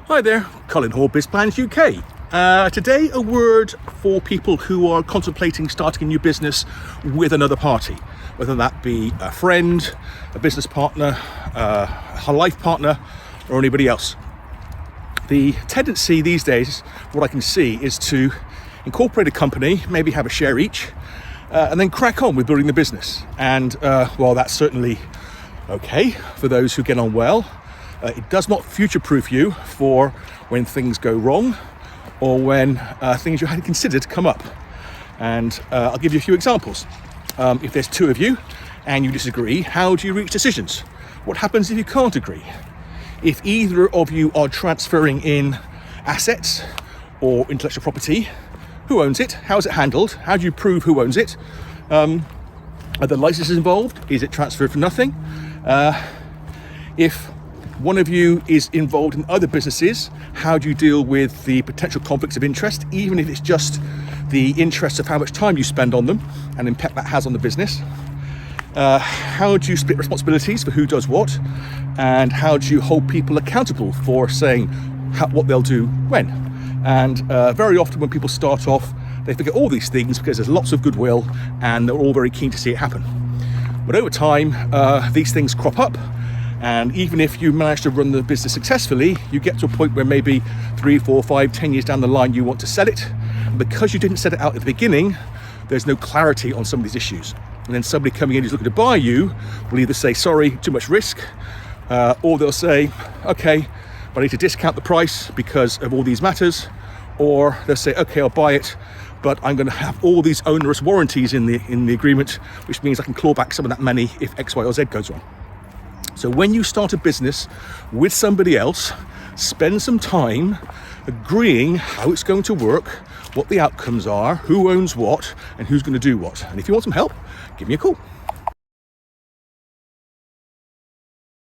Hi there, Colin Hall, BizPlans UK. Today a word for people who are contemplating starting a new business with another party, whether that be a friend, a business partner, a life partner, or anybody else. The tendency these days, what I can see, is to incorporate a company, maybe have a share each, and then crack on with building the business. And while that's certainly okay for those who get on well, it does not future-proof you for when things go wrong or when things you hadn't considered come up. And I'll give you a few examples. If there's two of you and you disagree, how do you reach decisions? What happens if you can't agree? If either of you are transferring in assets or intellectual property, who owns it? How is it handled? How do you prove who owns it? Are there licenses involved? Is it transferred for nothing? If one of you is involved in other businesses, how do you deal with the potential conflicts of interest, even if it's just the interest of how much time you spend on them and impact that has on the business? How do you split responsibilities for who does what? And how do you hold people accountable for saying what they'll do when? And very often when people start off, they forget all these things because there's lots of goodwill and they're all very keen to see it happen. But over time, these things crop up. And even if you manage to run the business successfully, you get to a point where maybe 3, 4, 5, 10 years down the line, you want to sell it. And because you didn't set it out at the beginning, there's no clarity on some of these issues. And then somebody coming in who's looking to buy you will either say, sorry, too much risk, or they'll say, okay, but I need to discount the price because of all these matters. Or they'll say, okay, I'll buy it, but I'm going to have all these onerous warranties in the agreement, which means I can claw back some of that money if X, Y, or Z goes wrong. So when you start a business with somebody else, spend some time agreeing how it's going to work, what the outcomes are, who owns what, and who's going to do what. And if you want some help, give me a call.